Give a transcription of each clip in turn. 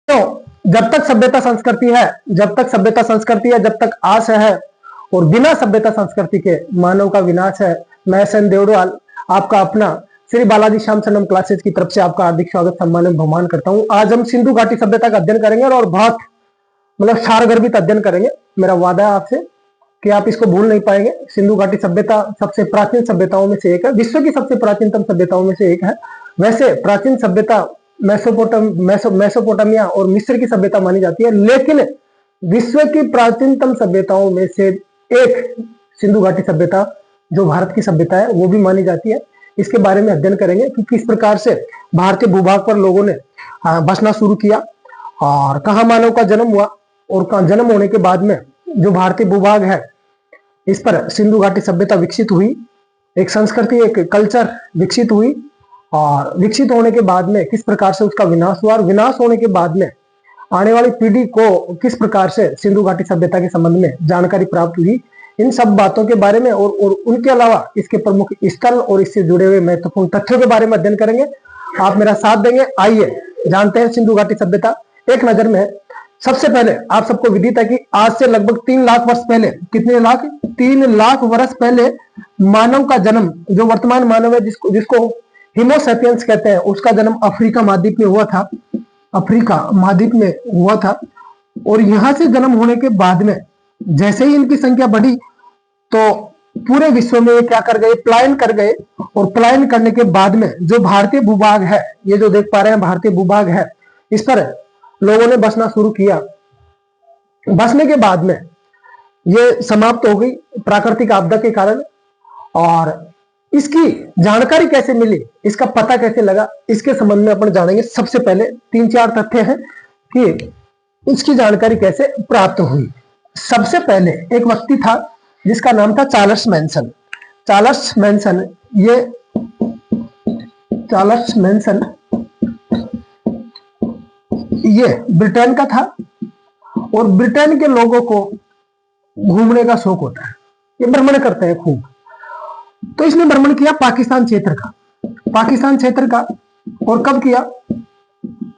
तो जब तक सभ्यता संस्कृति है, जब तक सभ्यता संस्कृति है, जब तक आस है, और बिना सभ्यता संस्कृति के मानव का विनाश है। मैं SN देवड़वाल आपका अपना श्री बालाजी श्याम शरणम क्लासेस की तरफ से आपका हार्दिक स्वागत सम्मान एवं बहुमान करता हूं। आज हम सिंधु घाटी सभ्यता का अध्ययन करेंगे और बहुत सारगर्भित अध्ययन करेंगे। मेरा वादा है आपसे कि आप इसको भूल नहीं पाएंगे। सिंधु घाटी सभ्यता सबसे प्राचीन सभ्यताओं में से एक है, विश्व की सबसे प्राचीनतम सभ्यताओं में से एक है। वैसे प्राचीन सभ्यता मेसोपोटामिया और मिस्र की सभ्यता मानी जाती है, लेकिन विश्व की प्राचीनतम सभ्यताओं में से एक सिंधु घाटी सभ्यता जो भारत की सभ्यता है वो भी मानी जाती है। इसके बारे में अध्ययन करेंगे कि किस प्रकार से भारतीय भूभाग पर लोगों ने बसना शुरू किया और कहाँ मानव का जन्म हुआ, और जन्म होने के बाद में जो भारतीय भूभाग है इस पर सिंधु घाटी सभ्यता विकसित हुई, एक संस्कृति, एक कल्चर विकसित हुई, और विकसित होने के बाद में किस प्रकार से उसका विनाश हुआ, और विनाश होने के बाद में आने वाली पीढ़ी को किस प्रकार से सिंधु घाटी सभ्यता के संबंध में जानकारी प्राप्त हुई, इन सब बातों के बारे में और उनके अलावा इसके प्रमुख स्थल और इससे जुड़े हुए महत्वपूर्ण तथ्यों के बारे में अध्ययन करेंगे। आप मेरा साथ देंगे। आइए जानते हैं सिंधु घाटी सभ्यता एक नजर में। सबसे पहले आप सबको विदित है कि आज से लगभग 3 लाख वर्ष पहले, कितने लाख? 3 लाख वर्ष पहले मानव का जन्म, जो वर्तमान मानव है जिसको होमोसेपियंस कहते हैं, उसका जन्म अफ्रीका महाद्वीप में हुआ था। अफ्रीका महाद्वीप में हुआ था, और यहां से जन्म होने के बाद में जैसे ही इनकी संख्या बढ़ी तो पूरे विश्व में ये क्या कर गए? पलायन कर गए। और पलायन करने के बाद में जो भारतीय भूभाग है, ये जो देख पा रहे हैं भारतीय भूभाग है, इस पर लोगों ने बसना शुरू किया। बसने के बाद में ये समाप्त हो गई प्राकृतिक आपदा के कारण। और इसकी जानकारी कैसे मिली, इसका पता कैसे लगा, इसके संबंध में अपन जानेंगे। सबसे पहले 3-4 तथ्य हैं कि इसकी जानकारी कैसे प्राप्त हुई। सबसे पहले एक व्यक्ति था जिसका नाम था चार्ल्स मैनसन। चार्ल्स मैनसन ये ब्रिटेन का था, और ब्रिटेन के लोगों को घूमने का शौक होता है, ये भ्रमण करते हैं खूब। तो इसने भ्रमण किया पाकिस्तान क्षेत्र का, और कब किया?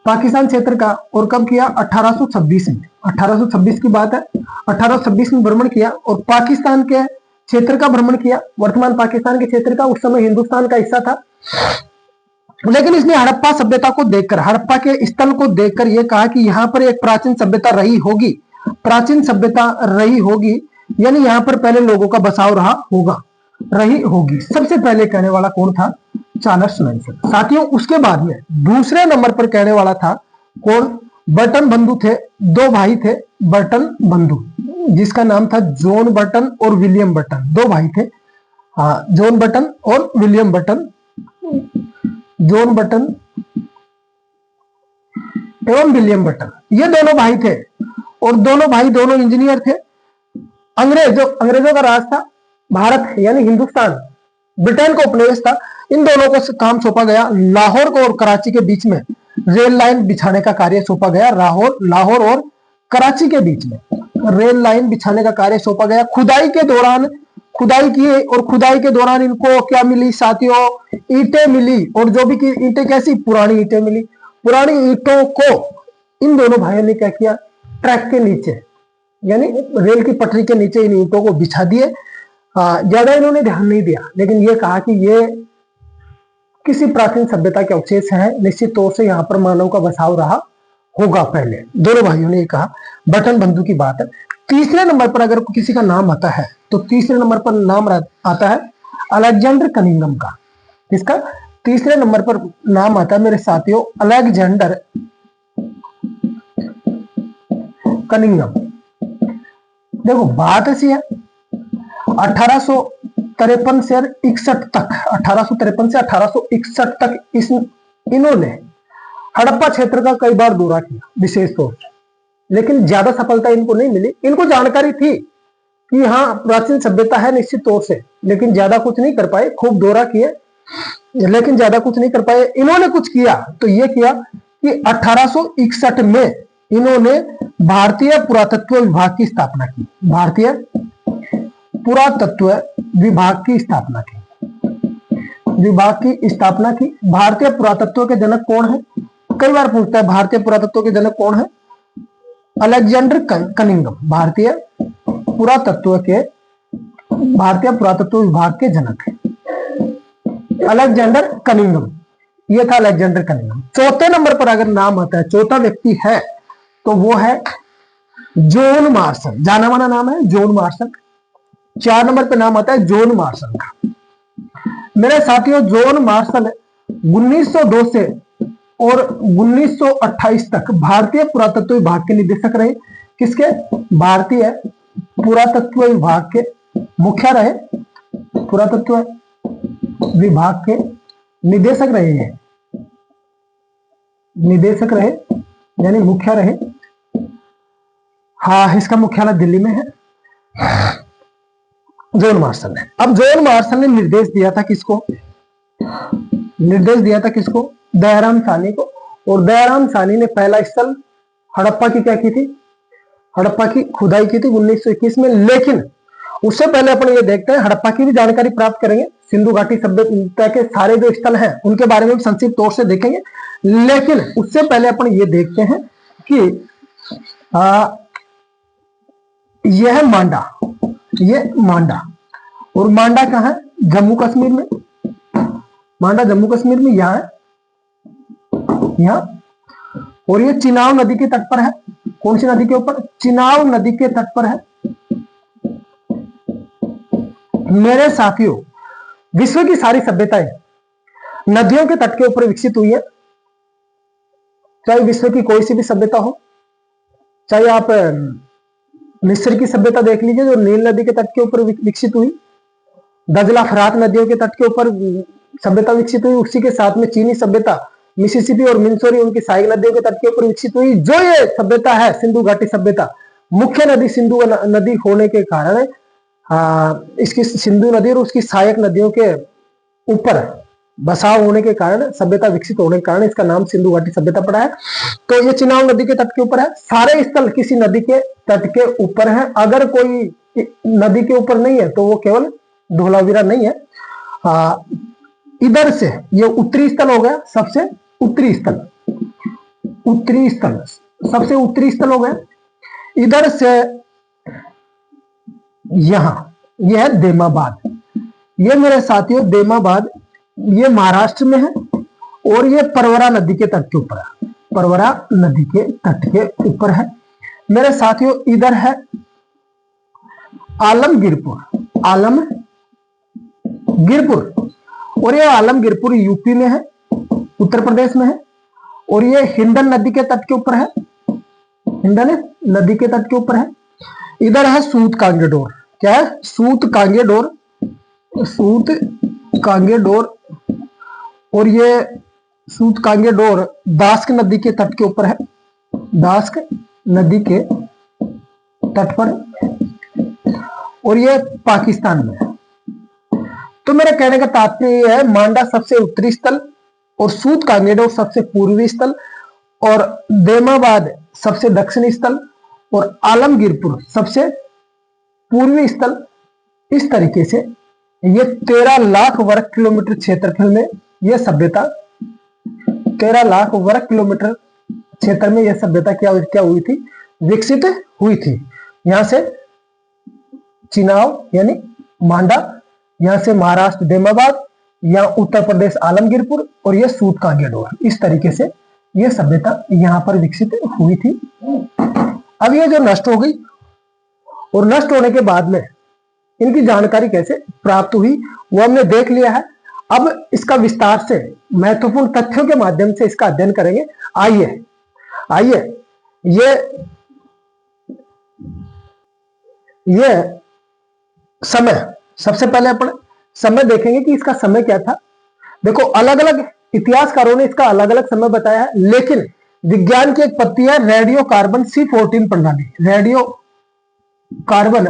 पाकिस्तान क्षेत्र का, और कब किया? 1826 में। 1826 की बात है। 1826 में भ्रमण किया और पाकिस्तान के क्षेत्र का भ्रमण किया, वर्तमान पाकिस्तान के क्षेत्र का। उस समय हिंदुस्तान का हिस्सा था। लेकिन इसने हड़प्पा सभ्यता को देखकर, हड़प्पा के स्थल को देखकर यह कहा कि यहाँ पर एक प्राचीन सभ्यता रही होगी, यानी यहाँ पर पहले लोगों का बसाव रही होगी। सबसे पहले कहने वाला कौन था? Charles Manson. साथियों, उसके बाद में दूसरे नंबर पर कहने वाला था कौन? बर्टन बंधु थे। 2 भाई थे बर्टन बंधु, जिसका नाम था जॉन बर्टन और विलियम बर्टन। 2 भाई थे, जॉन बर्टन और विलियम बर्टन। जॉन बर्टन एवं विलियम बर्टन, ये दोनों भाई थे, और दोनों इंजीनियर थे। अंग्रेजों का राज था भारत, यानी हिंदुस्तान, ब्रिटेन का उपनिवेश था। इन दोनों को काम सौंपा गया लाहौर को और कराची के बीच में रेल लाइन बिछाने का कार्य सौंपा गया। लाहौर और कराची के बीच में रेल लाइन बिछाने का कार्य सौंपा गया। खुदाई के दौरान इनको क्या मिली साथियों? ईंटें मिली, और जो भी ईंटें कैसी? पुरानी ईंटें मिली। पुरानी ईंटों को इन दोनों भाइयों ने क्या किया? ट्रैक के नीचे, यानी रेल की पटरी के नीचे इन ईंटों को बिछा दिए। ज्यादा इन्होंने ध्यान नहीं दिया, लेकिन ये कहा कि ये किसी प्राचीन सभ्यता के अवशेष हैं, निश्चित तौर से यहाँ पर मानव का बसाव रहा होगा। पहले दोनों भाइयों ने कहा। बर्टन बंधु की बात है। तीसरे नंबर पर अगर किसी का नाम आता है तो तीसरे नंबर पर नाम आता है अलेक्जेंडर कनिंघम का। इसका तीसरे नंबर पर नाम आता है मेरे साथियों अलेक्जेंडर कनिंघम। देखो बात ऐसी है, 1853 से 61 तक, 1853 से 1861 तक इन्होंने हड़प्पा क्षेत्र का कई बार दौरा किया विशेष तौर से, लेकिन ज्यादा सफलता इनको नहीं मिली। इनको जानकारी थी कि हाँ प्राचीन सभ्यता है निश्चित तौर से, लेकिन ज्यादा कुछ नहीं कर पाए। खूब दौरा किए लेकिन ज्यादा कुछ नहीं कर पाए। इन्होंने कुछ किया तो ये किया कि 1861 में इन्होंने भारतीय पुरातत्व विभाग की स्थापना की। भारतीय पुरातत्व विभाग की स्थापना की। भारतीय पुरातत्व के जनक कौन है? कई बार पूछता है भारतीय पुरातत्व के जनक कौन है? अलेक्जेंडर कनिंघम भारतीय पुरातत्व विभाग के जनक है अलेक्जेंडर कनिंघम। ये था अलेक्जेंडर कनिंघम। चौथे नंबर पर अगर नाम आता है, चौथा व्यक्ति है तो वो है जॉन मार्शल। जाना माना नाम है जॉन मार्शल। 4 नंबर पे नाम आता है जॉन मार्शल का। मेरे साथियों, जॉन मार्शल 1902 से और 1928 तक भारतीय पुरातत्व विभाग के निदेशक रहे। किसके? भारतीय पुरातत्व विभाग के मुखिया रहे, पुरातत्व विभाग के निदेशक रहे हैं, निदेशक रहे यानी मुखिया रहे। हाँ, इसका मुख्यालय दिल्ली में है, जॉन मार्शल ने। अब जॉन मार्शल ने निर्देश दिया था किसको? निर्देश दिया था किसको? दयाराम साहनी को। और दयाराम साहनी ने पहला स्थल हड़प्पा की क्या की थी? हड़प्पा की खुदाई की थी 1921 में। लेकिन उससे पहले अपन ये देखते हैं, हड़प्पा की भी जानकारी प्राप्त करेंगे, सिंधु घाटी सभ्यता के सारे जो स्थल हैं उनके बारे में संक्षिप्त तौर से देखेंगे। लेकिन उससे पहले अपन ये देखते हैं कि यह मांडा, ये मांडा, और मांडा कहाँ है? जम्मू कश्मीर में। मांडा जम्मू कश्मीर में यहाँ है, यहाँ। और ये चिनाब नदी के तट पर है। कौन सी नदी के ऊपर? चिनाब नदी के तट पर है। मेरे साथियों, विश्व की सारी सभ्यताएं नदियों के तट के ऊपर विकसित हुई है। चाहे विश्व की कोई सी भी सभ्यता हो, चाहे आप मिस्र की सभ्यता देख लीजिए जो नील नदी के तट के ऊपर विकसित हुई, दजला फरात नदियों के तट के ऊपर सभ्यता विकसित हुई। उसी के साथ में चीनी सभ्यता मिसिसिपी और मिन्सोरी उनकी सहायक नदियों के तट के ऊपर विकसित हुई। जो ये सभ्यता है सिंधु घाटी सभ्यता, मुख्य नदी सिंधु नदी होने के कारण इसकी सिंधु नदी और उसकी सहायक नदियों के ऊपर बसाव होने के कारण, सभ्यता विकसित होने के कारण इसका नाम सिंधु घाटी सभ्यता पड़ा है। तो ये चिनाब नदी के तट के ऊपर है। सारे स्थल किसी नदी के तट के ऊपर है। अगर कोई नदी के ऊपर नहीं है तो वो केवल धोलावीरा नहीं है। इधर से ये उत्तरी स्थल हो गया, सबसे उत्तरी स्थल, उत्तरी स्थल, सबसे उत्तरी स्थल हो गया। इधर से यहां यह है देमाबाद। ये मेरे साथियों देमाबाद, ये महाराष्ट्र में है और ये परवरा नदी के तट के ऊपर है, परवरा नदी के तट के ऊपर है। मेरे साथियों इधर है आलमगीरपुर, आलमगीरपुर, और ये आलमगीरपुर यूपी में है, उत्तर प्रदेश में है। और ये हिंडन नदी के तट के ऊपर है, हिंडन नदी के तट के ऊपर है। इधर है सूत कांगेडोर। क्या है? सूत कांगेडोर, सूत कांगेडोर। और ये सूत कांगेडोर दास्क नदी के तट के ऊपर है, दास्क नदी के तट पर। और ये पाकिस्तान में है। तो मेरे कहने का तात्पर्य है, मांडा सबसे उत्तरी स्थल और सूत कांगेडोर सबसे पूर्वी स्थल और देमाबाद सबसे दक्षिणी स्थल और आलमगीरपुर सबसे पूर्वी स्थल। इस तरीके से ये 13 लाख वर्ग किलोमीटर क्षेत्रफल में यह सभ्यता, 13 लाख वर्ग किलोमीटर क्षेत्र में यह सभ्यता क्या हुई थी? विकसित हुई थी। यहां से चिनाब यानी मांडा, यहां से महाराष्ट्र देमाबाद, यहां उत्तर प्रदेश आलमगीरपुर और यह सूत कांगेडोर। इस तरीके से यह सभ्यता यहां पर विकसित हुई थी। अब ये जो नष्ट हो गई और नष्ट होने के बाद में इनकी जानकारी कैसे प्राप्त हुई वो हमने देख लिया है। अब इसका विस्तार से महत्वपूर्ण तथ्यों के माध्यम से इसका अध्ययन करेंगे। आइए ये समय, सबसे पहले अपन समय देखेंगे कि इसका समय क्या था। देखो, अलग अलग इतिहासकारों ने इसका अलग अलग समय बताया है, लेकिन विज्ञान की एक पत्ती है रेडियो कार्बन C14 प्रणाली, रेडियो कार्बन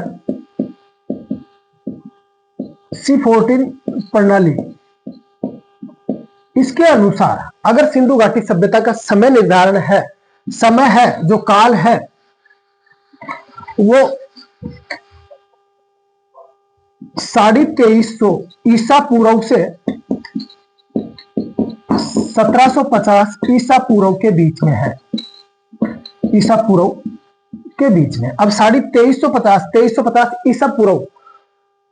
C14 प्रणाली। इसके अनुसार अगर सिंधु घाटी सभ्यता का समय निर्धारण है, समय है जो काल है वो 2350 ईसा पूर्व से 1750 ईसा पूर्व के बीच में है, ईसा पूर्व के बीच में। अब 2350 ईसा पूर्व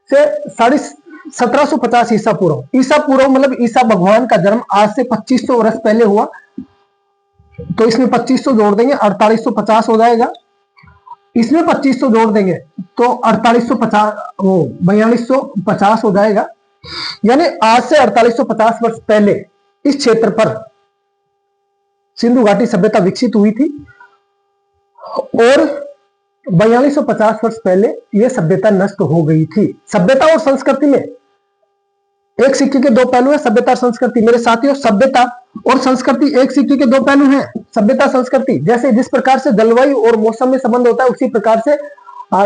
से 1750 ईसा पूर्व, ईसा पूर्व मतलब ईसा भगवान का जन्म आज से 2500 वर्ष पहले हुआ, तो इसमें 2500 जोड़ देंगे 4850 हो जाएगा, इसमें 2500 जोड़ देंगे तो 4850 वो 4250 हो जाएगा। यानी आज से 4850 वर्ष पहले इस क्षेत्र पर सिंधु घाटी सभ्यता विकसित हुई थी और 4250 वर्ष पहले यह सभ्यता नष्ट हो गई थी। सभ्यता और संस्कृति में एक सिक्के के दो पहलू है, सभ्यता और संस्कृति। मेरे साथियों, सभ्यता और संस्कृति एक सिक्के के दो पहलू हैं। सभ्यता संस्कृति जैसे जिस प्रकार से जलवायु और मौसम में संबंध होता है, उसी प्रकार से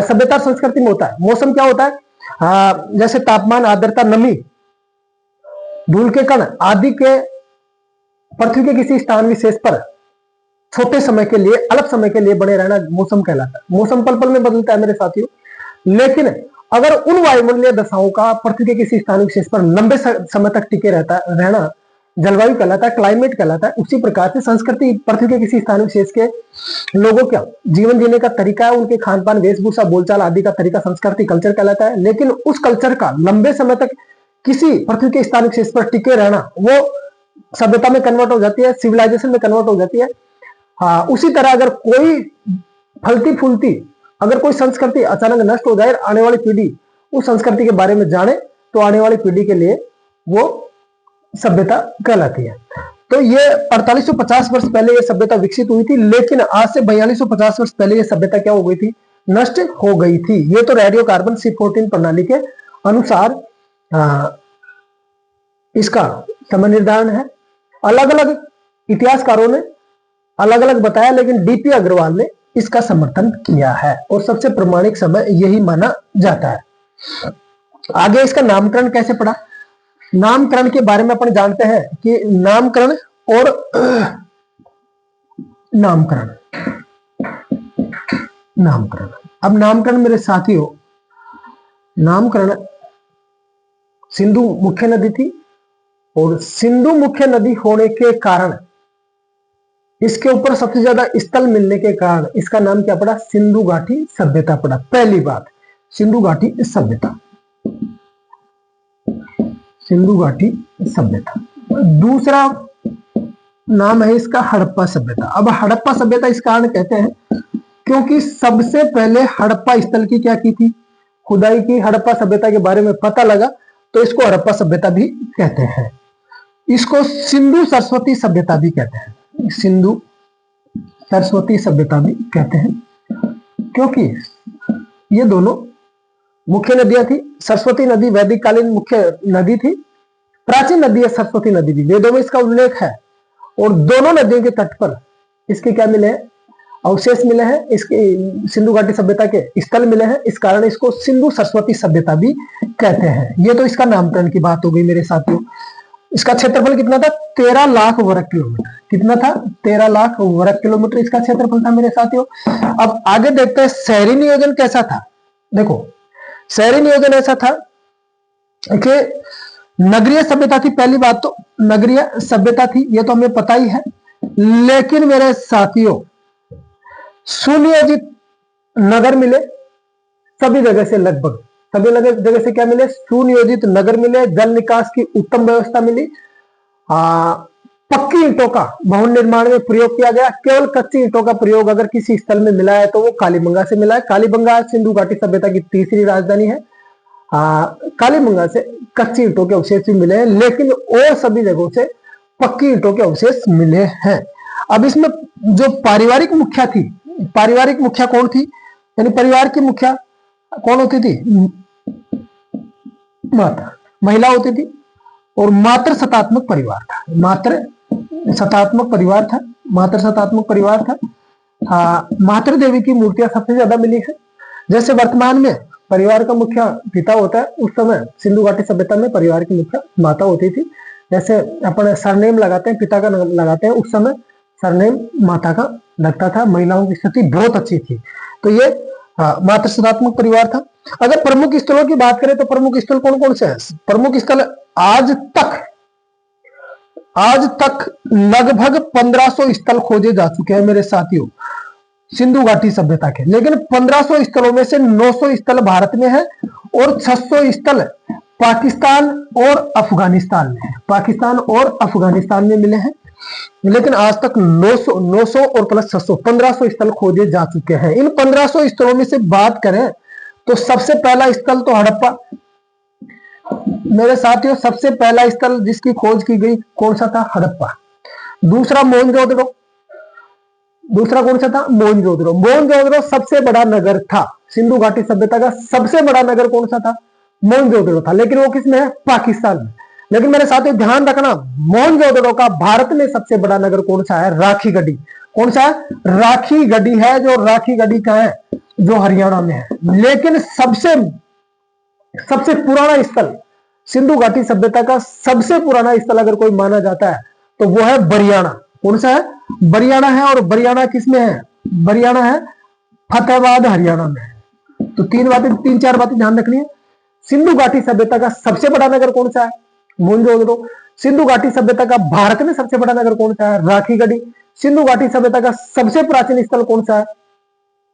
सभ्यता और संस्कृति में होता है। मौसम क्या होता है? जैसे तापमान, आर्द्रता, नमी, धूल के कण आदि के पृथ्वी के किसी स्थान विशेष पर छोटे समय के लिए, अल्प समय के लिए बने रहना मौसम कहलाता है। मौसम पल पल में बदलता है मेरे साथियों, लेकिन अगर उन वायुमंडलीय दशाओं का पृथ्वी के किसी स्थान विशेष पर लंबे समय तक टिके रहना जलवायु कहलाता है, क्लाइमेट कहलाता है। उसी प्रकार से संस्कृति पृथ्वी के किसी स्थान विशेष के लोगों का जीवन जीने का तरीका है, उनके खान पान, वेशभूषा, बोलचाल आदि का तरीका संस्कृति, कल्चर कहलाता है। लेकिन उस कल्चर का लंबे समय तक किसी पृथ्वी के स्थान विशेष पर टिके रहना वो सभ्यता में कन्वर्ट हो जाती है, सिविलाइजेशन में कन्वर्ट हो जाती है। हाँ, उसी तरह अगर कोई फलती फूलती अगर कोई संस्कृति अचानक नष्ट हो जाए, आने वाली पीढ़ी उस संस्कृति के बारे में जाने, तो आने वाली पीढ़ी के लिए वो सभ्यता कहलाती है। तो ये 4850 वर्ष पहले ये सभ्यता विकसित हुई थी, लेकिन आज से 4250 वर्ष पहले ये सभ्यता क्या हो गई थी? नष्ट हो गई थी। ये तो रेडियो कार्बन C14 प्रणाली के अनुसार इसका समय निर्धारण है। अलग अलग इतिहासकारों ने अलग अलग बताया, लेकिन डीपी अग्रवाल ने इसका समर्थन किया है और सबसे प्रमाणिक समय यही माना जाता है। आगे इसका नामकरण कैसे पड़ा? नामकरण के बारे में अपन जानते हैं कि नामकरण और नामकरण। अब नामकरण मेरे साथियों, नामकरण सिंधु मुख्य नदी थी और सिंधु मुख्य नदी होने के कारण इसके ऊपर सबसे ज्यादा स्थल मिलने के कारण इसका नाम क्या पड़ा? सिंधु घाटी सभ्यता पड़ा। पहली बात, सिंधु घाटी सभ्यता, सिंधु घाटी सभ्यता। दूसरा नाम है इसका हड़प्पा सभ्यता। अब हड़प्पा सभ्यता इस कारण कहते हैं क्योंकि सबसे पहले हड़प्पा स्थल की क्या की थी? खुदाई की। हड़प्पा सभ्यता के बारे में पता लगा तो इसको हड़प्पा सभ्यता भी कहते हैं। इसको सिंधु सरस्वती सभ्यता भी कहते हैं, सिंधु सरस्वती सभ्यता भी कहते हैं, क्योंकि ये दोनों मुख्य नदियां थी। सरस्वती नदी वैदिक कालीन मुख्य नदी थी, प्राचीन नदी है सरस्वती नदी भी, वेदों में इसका उल्लेख है। और दोनों नदियों के तट पर इसके क्या मिले हैं? अवशेष मिले हैं, इसके सिंधु घाटी सभ्यता के स्थल मिले हैं। इस कारण इसको सिंधु सरस्वती सभ्यता भी कहते हैं। ये तो इसका नामकरण की बात हो गई मेरे साथियों। इसका क्षेत्रफल कितना था? 13 लाख वर्ग किलोमीटर। कितना था? 13 लाख वर्ग किलोमीटर इसका क्षेत्रफल था मेरे साथियों। अब आगे देखते हैं शहरी नियोजन कैसा था। देखो, शहरी नियोजन ऐसा था कि नगरीय सभ्यता थी। पहली बात तो नगरीय सभ्यता थी, ये तो हमें पता ही है। लेकिन मेरे साथियों, सुनियोजित नगर मिले सभी जगह से, लगभग सभी जगह से क्या मिले? सुनियोजित नगर मिले। जल निकास की उत्तम व्यवस्था मिली। पक्की ईंटों का भवन निर्माण में प्रयोग किया गया। केवल कच्ची ईंटों का प्रयोग अगर किसी स्थल में मिला है तो वो कालीबंगा से मिला है। कालीबंगा सिंधु घाटी सभ्यता की तीसरी राजधानी है। कालीबंगा से कच्ची ईंटों के अवशेष भी मिले हैं, लेकिन और सभी जगहों से पक्की ईंटों के अवशेष मिले हैं। अब इसमें जो पारिवारिक मुखिया थी, पारिवारिक मुखिया कौन थी? यानी परिवार की मुखिया कौन होती थी? माता, महिला होती थी। और मात्र सतात्मक परिवार था, मात्र सतात्मक परिवार था, मात्र सतात्मक परिवार था। मातृ देवी की मूर्तियां सबसे ज्यादा मिली है। जैसे वर्तमान में परिवार का मुखिया पिता होता है, उस समय सिंधु घाटी सभ्यता में परिवार की मुखिया माता होती थी। जैसे अपन सरनेम लगाते हैं, पिता का लगाते हैं, उस समय सरनेम माता का लगता था। महिलाओं की स्थिति बहुत अच्छी थी। तो ये मात्र सदात्मक परिवार था। अगर प्रमुख स्थलों की बात करें तो प्रमुख स्थल कौन कौन से हैं? प्रमुख स्थल आज तक आज तक लगभग 1500 स्थल खोजे जा चुके हैं मेरे साथियों सिंधु घाटी सभ्यता के, लेकिन 1500 स्थलों में से 900 स्थल भारत में है और 600 स्थल पाकिस्तान और अफगानिस्तान में है, पाकिस्तान और अफगानिस्तान में मिले हैं। लेकिन आज तक 900 और प्लस 600 1500 स्थल खोजे जा चुके हैं। इन 1500 स्थलों में से बात करें तो सबसे पहला स्थल तो हड़प्पा मेरे साथियों, सबसे पहला स्थल जिसकी खोज की गई कौन सा था? हड़प्पा। दूसरा मोहनजोदड़ो, दूसरा कौन सा था? मोहनजोदड़ो। मोहनजोदड़ो सबसे बड़ा नगर था, सिंधु घाटी सभ्यता का सबसे बड़ा नगर कौन सा था? मोहनजोदड़ो था, लेकिन वो किसमें है? पाकिस्तान में। लेकिन मेरे साथियों ध्यान रखना, मोहनजोदड़ो का भारत में सबसे बड़ा नगर कौन सा है? राखीगढ़ी। कौन सा है? राखीगढ़ी है, जो राखीगढ़ी का है, जो हरियाणा में है। लेकिन सबसे पुराना स्थल, सिंधु घाटी सभ्यता का सबसे पुराना स्थल अगर कोई माना जाता है तो वो है बरियाना। कौन सा है? बरियाना है। और बरियाना किसमें है? बरियाना है फतेहाबाद हरियाणा में है। तो तीन चार बातें ध्यान रखनी है। सिंधु घाटी सभ्यता का सबसे बड़ा नगर कौन सा है? मोहनजोदड़ो। सिंधु घाटी सभ्यता का भारत में सबसे बड़ा नगर कौन सा है? राखीगढ़ी। सिंधु घाटी सभ्यता का सबसे प्राचीन स्थल कौन सा है?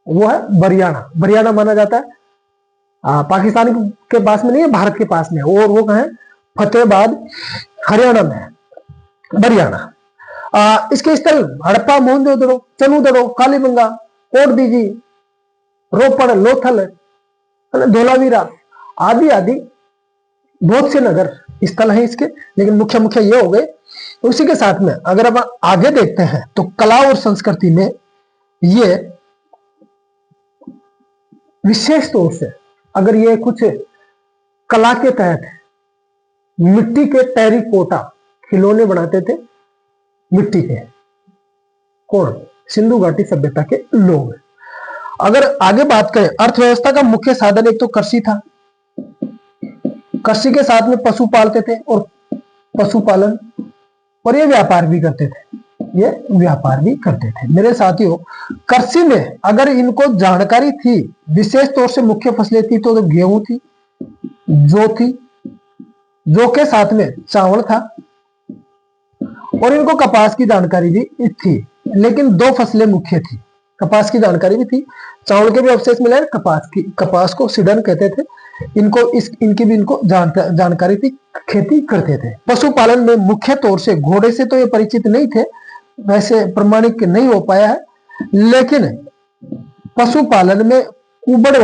वो है बरियाना। बरियाना माना जाता है पाकिस्तान के पास में नहीं है, भारत के पास में, और वो कहा है फतेहाबाद हरियाणा में है बरियाना। इसके स्थल हड़प्पा, मोहनजोदड़ो, चनूदड़ो, कालीबंगा, कोटदीजी, रोपड़, लोथल, धोलावीरा आदि आदि बहुत से नगर स्थल हैं इसके, लेकिन मुख्य ये हो गए। उसी के साथ में अगर अब आगे देखते हैं तो कला और संस्कृति में ये विशेष तौर से अगर ये कुछ कला के तहत मिट्टी के टेरिकोटा खिलौने बनाते थे, मिट्टी के, कौन? सिंधु घाटी सभ्यता के लोग। अगर आगे बात करें, अर्थव्यवस्था का मुख्य साधन एक तो कृषि था, कृषि के साथ में पशु पालते थे और पशुपालन, और ये व्यापार भी करते थे। मेरे साथियों कृषि में अगर इनको जानकारी थी, विशेष तौर से मुख्य फसलें थी तो गेहूं थी, जौ के साथ में चावल था, और इनको कपास की जानकारी भी थी। लेकिन दो फसलें मुख्य थी, कपास की जानकारी भी थी, चावल के भी अवशेष मिले, कपास को सिडन कहते थे, इनकी भी इनको जानकारी थी, खेती करते थे। पशुपालन में मुख्य तौर से घोड़े से तो ये परिचित नहीं थे, वैसे प्रमाणिक नहीं हो पाया है, लेकिन पशुपालन में कुबड़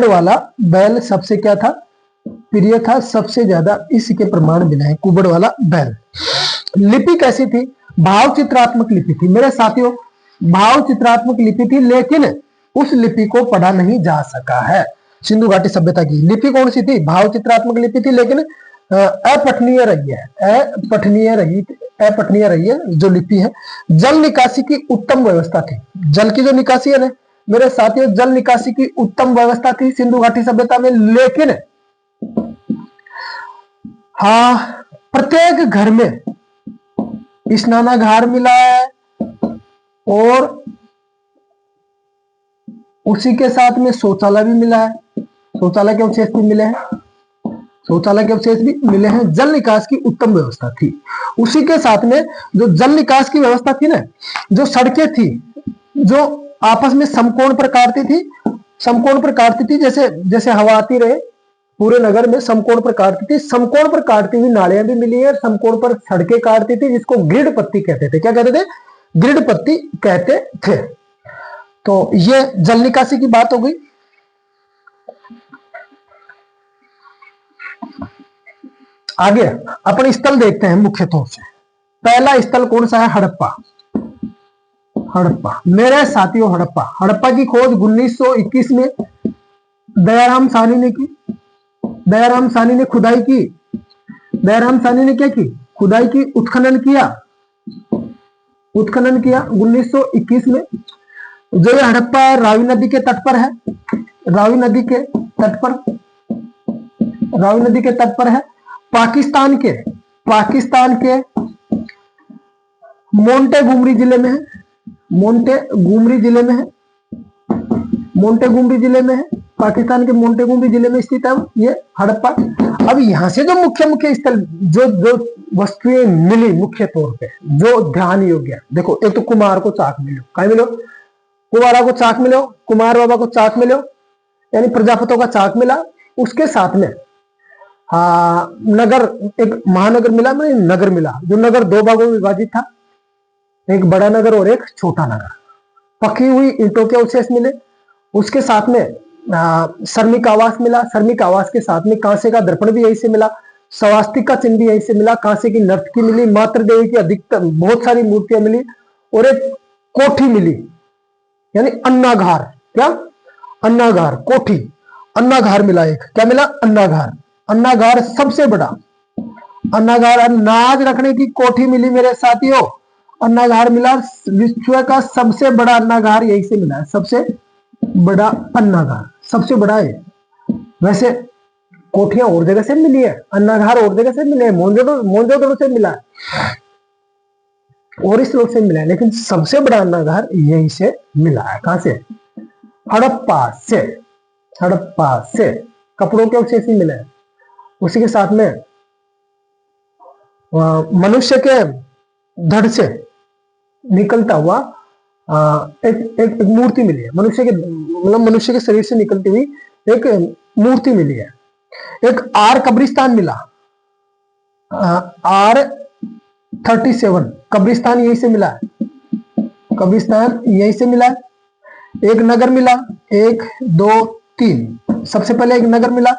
वाला बैल सबसे क्या था? प्रिय था, सबसे ज्यादा इसके प्रमाण मिले हैं, कुबड़ वाला बैल। लिपि कैसी थी? भाव चित्रात्मक लिपि थी मेरे साथियों, भाव चित्रात्मक लिपि थी, लेकिन उस लिपि को पढ़ा नहीं जा सका है। सिंधु घाटी सभ्यता की लिपि कौन सी थी? भाव चित्रात्मक लिपि थी, लेकिन अपठनीय रही है जो लिपि है। जल निकासी की उत्तम व्यवस्था थी, जल की जो निकासी है ना मेरे साथियों, जल निकासी की उत्तम व्यवस्था थी सिंधु घाटी सभ्यता में। लेकिन प्रत्येक घर में स्नानागार मिला है, और उसी के साथ में शौचालय भी मिला है, शौचालय के अवशेष भी मिले हैं। जल निकास की उत्तम व्यवस्था थी। उसी के साथ में जो जल निकास की व्यवस्था थी ना, जो सड़कें थी जो आपस में समकोण पर काटती थी, जैसे हवा आती रहे पूरे नगर में, समकोण पर काटती थी। समकोण पर काटती हुई नालियां भी मिली है, समकोण पर सड़कें काटती थी, जिसको ग्रिड पत्ती कहते थे। क्या कहते थे? ग्रिड पत्ती कहते थे। तो ये जल निकासी की बात हो गई। आगे अपन स्थल देखते हैं मुख्य तौर से। पहला स्थल कौन सा है? हड़प्पा मेरे साथियों, हड़प्पा की खोज 1921 में दयाराम साहनी ने की। दयाराम साहनी ने खुदाई की। दयाराम साहनी ने क्या की? खुदाई की, उत्खनन किया 1921 में। जो ये हड़प्पा है रावी नदी के तट पर है, रावी नदी के तट पर है। पाकिस्तान के मोंटेगुमरी जिले में है। पाकिस्तान के मोंटेगुम्बी जिले में स्थित है ये हड़प्पा। अब यहाँ से जो मुख्य मुख्य स्थल जो जो वस्तुएं मिली मुख्य तौर पे जो ध्यान योग्य, देखो एक तो कुमार को चाक मिलो, कहीं मिलो, कुमारा को चाक मिलो, कुमार बाबा को चाक मिलो, यानी प्रजापतों का चाक मिला। उसके साथ में नगर, एक महानगर मिला, नगर मिला, जो नगर दो भागों में विभाजित था, एक बड़ा नगर और एक छोटा नगर। पकी हुई ईंटों के अवशेष मिले। उसके साथ में श्रमिक आवास मिला। श्रमिक आवास के साथ में कांसे का दर्पण भी यहीं से मिला, स्वास्तिक का चिन्ह भी यहीं से मिला, कांसे की नर्तकी मिली, मातृ देवी की अधिकतर बहुत सारी मूर्तियां मिली, और एक कोठी मिली, यानी अन्नागार। क्या? अन्नागार, कोठी, अन्नागार मिला। एक क्या मिला? अन्नागार। अन्नागार सबसे बड़ा, अन्नागार अनाज रखने की कोठी मिली मेरे साथियों, अन्नागार मिला। विश्व का सबसे बड़ा अन्नागार यहीं से मिला है, सबसे बड़ा अन्नागार, सबसे बड़ा है। वैसे कोठियां और जगह से मिली है, अन्नागार और जगह से मिले, मोहनजोदड़ो से मिला है और इस लोग से मिला है, लेकिन सबसे बड़ा अन्नागार यहीं से मिला है। कहां से? हड़प्पा से। हड़प्पा से कपड़ों के अवशेष ही मिले हैं। उसी के साथ में मनुष्य के धड़ से निकलता हुआ एक मूर्ति मिली है। मनुष्य के मतलब मनुष्य के शरीर से निकलती हुई एक मूर्ति मिली है। एक आर कब्रिस्तान मिला, R37 कब्रिस्तान यहीं से मिला है, कब्रिस्तान यहीं से मिला है। एक नगर मिला, 1 2 3, सबसे पहले एक नगर मिला,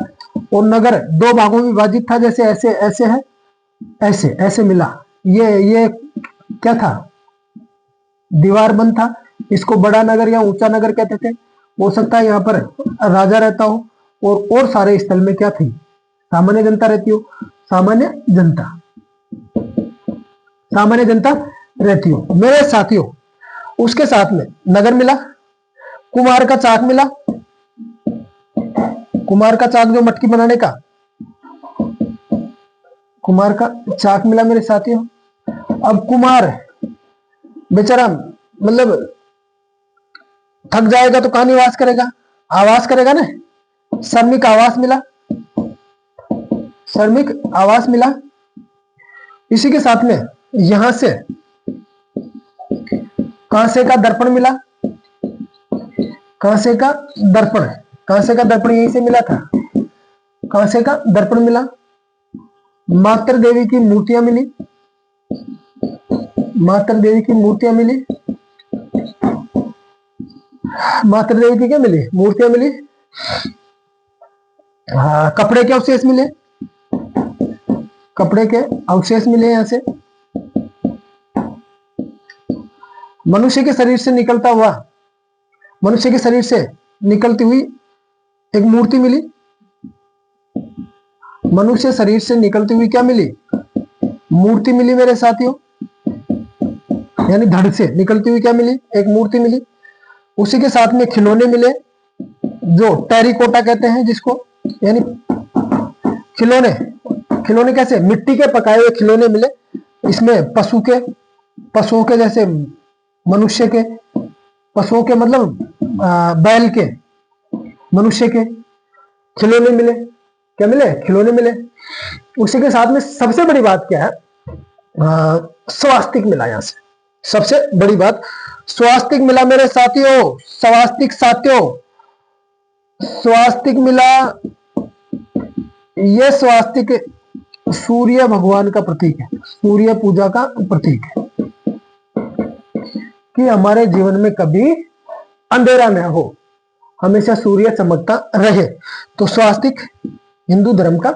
और नगर दो भागों में विभाजित था, जैसे ऐसे ऐसे है, ऐसे ऐसे मिला। ये क्या था? दीवार बंद था। इसको बड़ा नगर या ऊंचा नगर कहते थे। हो सकता है यहाँ पर राजा रहता हो और सारे स्थल में क्या थी? सामान्य जनता रहती हो, सामान्य जनता, सामान्य जनता रहती हो मेरे साथियों। उसके साथ में नगर मिला, कुमार का चाक मिला, कुमार का चाक जो मटकी बनाने का, कुमार का चाक मिला मेरे साथियों। अब कुमार बेचारा मतलब थक जाएगा तो कहां निवास करेगा? आवास करेगा ना। श्रमिक आवास मिला, श्रमिक आवास मिला। इसी के साथ में यहां से कांसे का दर्पण मिला, कांसे का दर्पण, कांसे का दर्पण यहीं से मिला था, कांसे का दर्पण मिला। मातृ देवी की मूर्तियां मिली, मातृ देवी की मूर्तियां मिली, मातृ देवी की क्या मिली? मूर्तियां मिली। कपड़े के अवशेष मिले, कपड़े के अवशेष मिले यहां से। मनुष्य के शरीर से निकलता हुआ, मनुष्य के शरीर से निकलती हुई एक मूर्ति मिली। मनुष्य शरीर से निकलती हुई क्या मिली? मूर्ति मिली मेरे साथियों, यानी धड़ से निकलती हुई क्या मिली? एक मूर्ति मिली। उसी के साथ में खिलौने मिले, जो टेरिकोटा कहते हैं जिसको, यानी खिलौने। खिलौने कैसे? मिट्टी के पकाए हुए खिलौने मिले। इसमें पशुओं के जैसे, मनुष्य के, पशुओं के मतलब बैल के, मनुष्य के खिलौने मिले। क्या मिले? खिलौने मिले। उसी के साथ में सबसे बड़ी बात क्या है? स्वास्तिक मिला। यहां से सबसे बड़ी बात स्वास्तिक मिला मेरे साथियों, स्वास्तिक साथियों, स्वास्तिक मिला। यह स्वास्तिक सूर्य भगवान का प्रतीक है, सूर्य पूजा का प्रतीक है, कि हमारे जीवन में कभी अंधेरा न हो, हमेशा सूर्य चमकता रहे। तो स्वास्तिक हिंदू धर्म का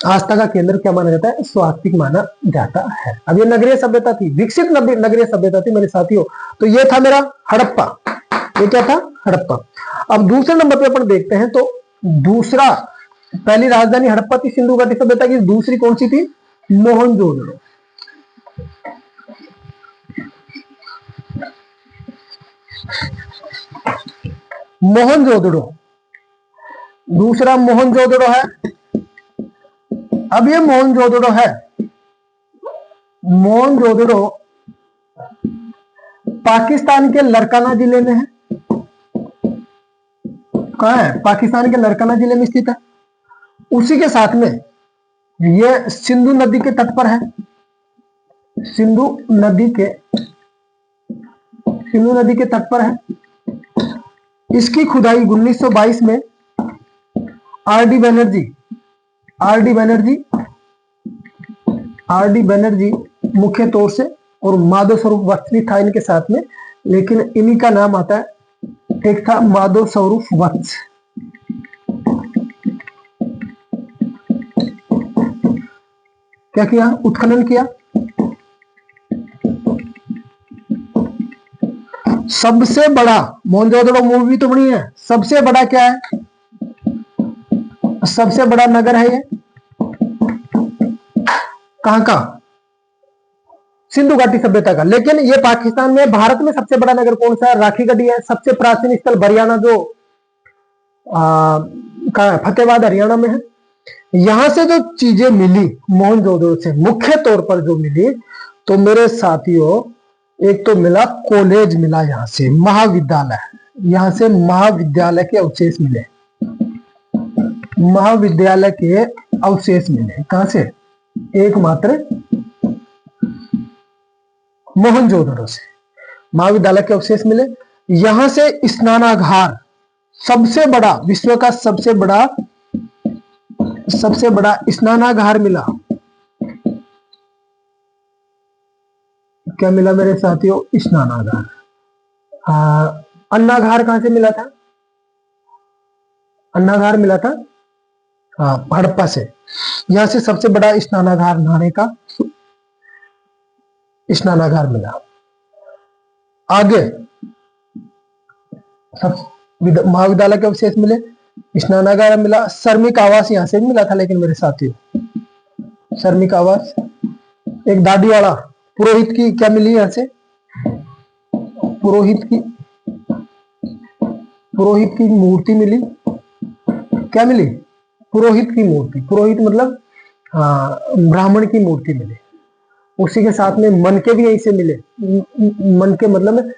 आस्था का केंद्र क्या माना जाता है? स्वास्तिक माना जाता है। अब ये नगरीय सभ्यता थी, विकसित नगरीय सभ्यता थी मेरे साथियों। तो ये था मेरा हड़प्पा। ये क्या था? हड़प्पा। अब दूसरे नंबर पे अपन देखते हैं, तो दूसरा, पहली राजधानी हड़प्पा थी सिंधु घाटी सभ्यता की, दूसरी कौन सी थी? मोहनजोदड़ो। मोहनजोदड़ो, दूसरा मोहनजोदड़ो है। अब ये मोहनजोदड़ो है, मोहनजोदड़ो पाकिस्तान के लरकाना जिले में है। कहाँ है? पाकिस्तान के नरकना जिले में स्थित है। उसी के साथ में ये सिंधु नदी के तट पर है। सिंधु नदी के तट पर है। इसकी खुदाई 1922 में आर डी बनर्जी मुख्य तौर से, और माधव स्वरूप वत्स भी था इनके साथ में, लेकिन इन्हीं का नाम आता है, एक था माधव स्वरूप वत्स। क्या किया? उत्खनन किया। सबसे बड़ा, मोहनजोदड़ो मूवी तो बनी है, सबसे बड़ा क्या है? सबसे बड़ा नगर है ये कहां का? सिंधु घाटी सभ्यता का। लेकिन ये पाकिस्तान में, भारत में सबसे बड़ा नगर कौन सा है? राखी गढ़ी है। सबसे प्राचीन स्थल बरियाना, जो फतेहाबाद हरियाणा में है। यहां से जो चीजें मिली मोहनजोदड़ो से, मुख्य तौर पर जो मिली, तो मेरे साथियों, एक तो मिला कॉलेज, मिला यहां से महाविद्यालय, यहां से महाविद्यालय के अवशेष मिले, महाविद्यालय के अवशेष मिले। कहां से? एकमात्र मोहनजोदड़ो से महाविद्यालय के अवशेष मिले। यहां से स्नानागार, सबसे बड़ा, विश्व का सबसे बड़ा स्नानागार मिला। क्या मिला मेरे साथियों? स्नानागार। अन्नागार कहां से मिला था? अन्नागार मिला था हड़प्पा से। यहां से सबसे बड़ा स्नानागार, नहाने का स्नानागार मिला। आगे सब महाविद्यालय के अवशेष मिले, स्नानागार मिला, श्रमिक आवास यहां से भी मिला था। लेकिन मेरे साथियों, श्रमिक आवास, एक दाढ़ी वाला पुरोहित की क्या मिली यहां से? पुरोहित की मूर्ति मिली। क्या मिली? पुरोहित की मूर्ति। पुरोहित मतलब ब्राह्मण की मूर्ति मिली। उसी के साथ में मनके भी यहीं से मिले। मनके मतलब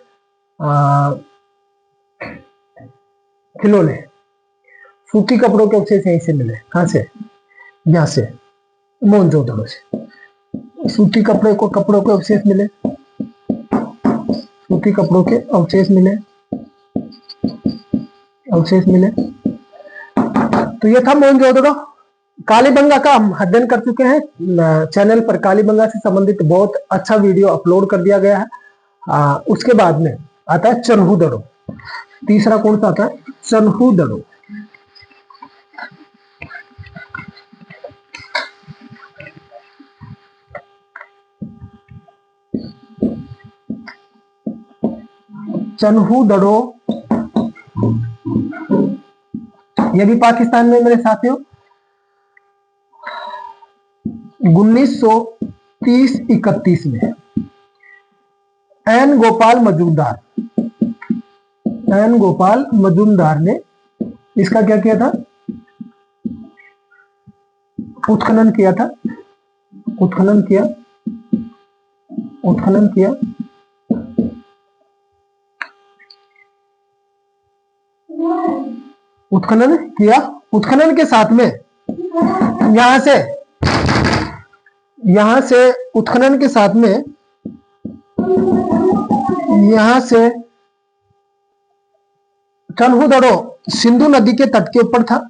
खिलौने, सूती कपड़ों के अवशेष यहीं से मिले। कहां से? यहां से, मोहनजोदड़ो से। सूती कपड़ों के अवशेष मिले, सूती कपड़ों के अवशेष मिले। तो ये था मोहनजोदड़ो। कालीबंगा का हम अध्ययन कर चुके हैं। चैनल पर कालीबंगा से संबंधित बहुत अच्छा वीडियो अपलोड कर दिया गया है। उसके बाद में आता है चन्हूदड़ो। तीसरा कौन सा आता है? चन्हूदड़ो। चन्हूदड़ो ये भी पाकिस्तान में मेरे साथियों 1930-31 में एन गोपाल मजूमदार ने इसका क्या किया था? उत्खनन किया। उत्खनन के साथ में यहां से उत्खनन के साथ में यहां से चन्हूदड़ो सिंधु नदी के तट के ऊपर था।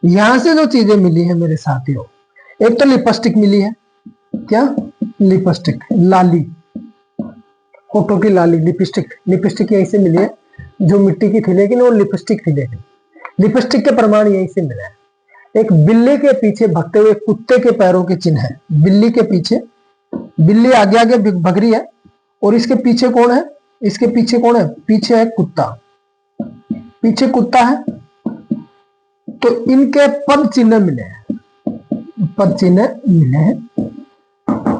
यहां से जो चीजें मिली है मेरे साथियों, एक तो लिपस्टिक मिली है। क्या? लिपस्टिक, लाली, होठों की लाली, लिपस्टिक यहीं से मिली है, जो मिट्टी की थी, लेकिन वो लिपस्टिक थी। लेकिन लिपस्टिक के प्रमाण यहीं से मिले हैं। एक बिल्ली के पीछे भगते हुए कुत्ते के पैरों के चिन्ह है। बिल्ली के पीछे, बिल्ली आगे आगे भग रही है, और इसके पीछे कौन है? पीछे है कुत्ता। पीछे कुत्ता है, तो इनके पद चिन्ह मिले हैं।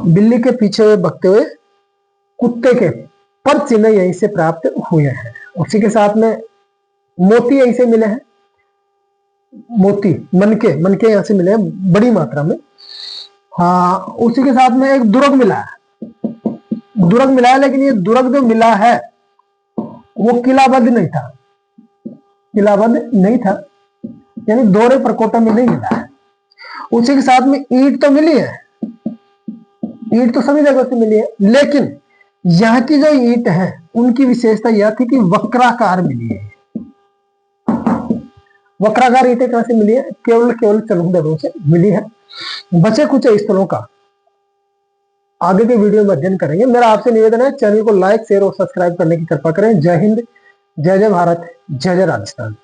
बिल्ली के पीछे भगते हुए कुत्ते के पद चिन्ह यहीं से प्राप्त हुए हैं। उसी के साथ में मोती यहीं से मिले हैं। मोती, मनके यहां से मिले हैं बड़ी मात्रा में। उसी के साथ में एक दुर्ग मिला है। लेकिन ये दुर्ग जो मिला है वो किलाबद्ध नहीं था, किलाबद्ध नहीं था, यानी दोहरे प्रकोष्ठ में नहीं मिला है। उसी के साथ में ईंट तो मिली है, ईंट तो सभी जगह से मिली है, लेकिन यहाँ की जो ईंट है उनकी विशेषता यह थी कि वक्राकार मिली है। वक्राकार ईंटें कहां से मिली है? केवल चंदनों से मिली है। बचे कुछ स्थलों का आगे के वीडियो में अध्ययन करेंगे। मेरा आपसे निवेदन है, चैनल को लाइक, शेयर और सब्सक्राइब करने की कृपा करें। जय हिंद, जय जय भारत, जय जय राजस्थान।